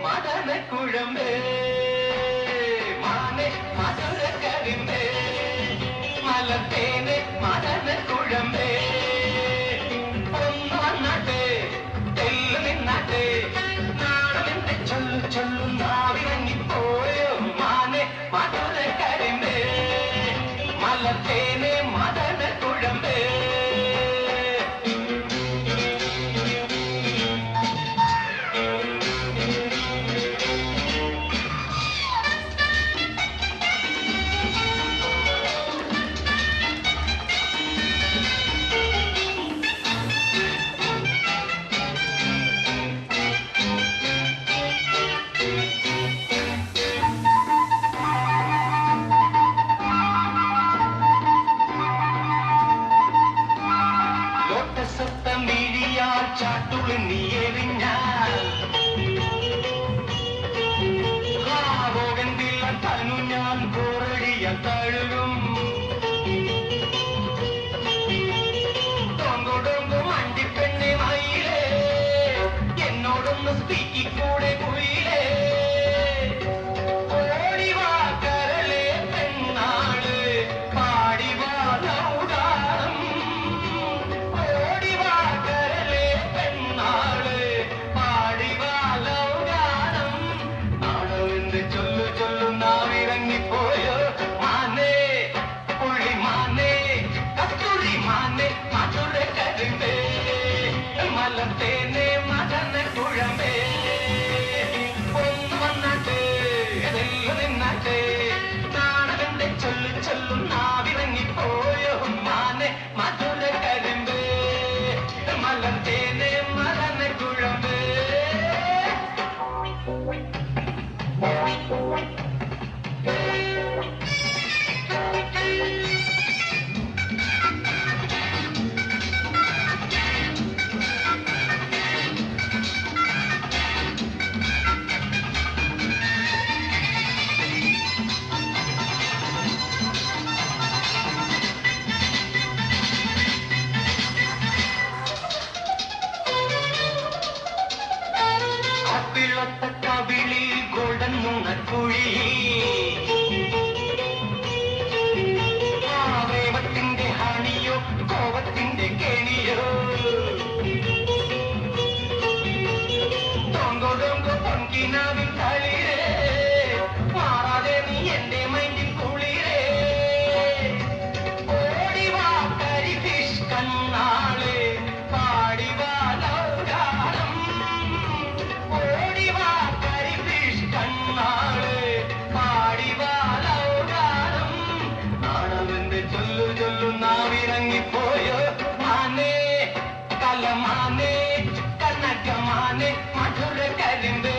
மதன குழம்பே மானே மதுர கரிம்பே மலத்தேனே மதன குழம்பே பொன்னாட்டே தெல்லு நின்னாட்டே நாடமென்று சொல்லு சொல்லு நாவிறங்கி போயோ மானே மதுர கரிம்பே மலத்தேனே மதன குழம்பே ചാട്ടുളി നീ എറിഞ്ഞാൽ കാവോകന്തില്ല തനു ഞാൻ പോറടിയ തഴുകും ടൊങ്കൊടൊങ്കും അണ്ടിപ്പെണ്ണെ മയിലേ എന്നോടൊന്ന് സ്പീക്കിക്കൂടെ കുയിലേ ഓടിവാ കരളെ പെണ്ണാള് പാടിവാ നൗദാനം ഓടിവാ കരളെ പെണ്ണാള് പാടിവാ ലൗദാനം നാണമെന്ന് ചൊല്ലു ചൊല്ലു നാവിറങ്ങിപ്പോയോ മാനേ പുള്ളി മാനേ കസ്തൂരി മാനേ മധുര കരിമ്പേ മലത്തേനെ മദന കുഴമ്പേ ഒന്ന് വന്നാട്ടെ എതെല്ലു നിന്നാട്ടെ നാടകന്റെ ചൊല്ലു ചൊല്ലു നാവിറങ്ങിപ്പോയോ മാനേ മധുര കരിമ്പേ മലത്തേനെ മദന കുഴമ്പേ അപ്പിളത്ത കവിളിൽ ഗോൾഡൻ നുണക്കുഴി പ്രേമത്തിന്റെ ഹണിയോ കോപത്തിന്റെ കെണിയോ ടൊങ്കോ ടൊങ്കോ പൊൻകിനാവിൻ തളിരേ മാറാതെ നീ എന്റെ മൈൻഡിൽ കുളിരേ ഓടിവാ കരിഫിഷ് കണ്ണാളെ പാടിവാ ലൗദാനം ഓടിവാ കരിഫിഷ് കണ്ണാളെ പാടിവാ ലൗദാനം നാണമെന്ന് ചൊല്ലു ചൊല്ലു നാവിറങ്ങിപ്പോയോ മാനേ കലമാനേ കനകമാനേ മധുര കരിമ്പേ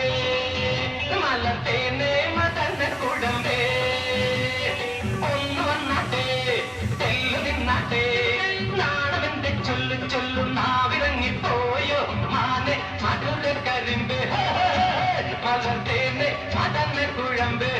മലത്തേനെ മദന കുഴമ്പേ ഒന്ന് വന്നാട്ടെ തെല്ലു നിന്നാട്ടെ നാണമെന്ന് ചൊല്ലു ചൊല്ലു നാവിറങ്ങിപ്പോയോ മാനേ മധുര കരിമ്പേ മലത്തേനെ മദന കുഴമ്പേ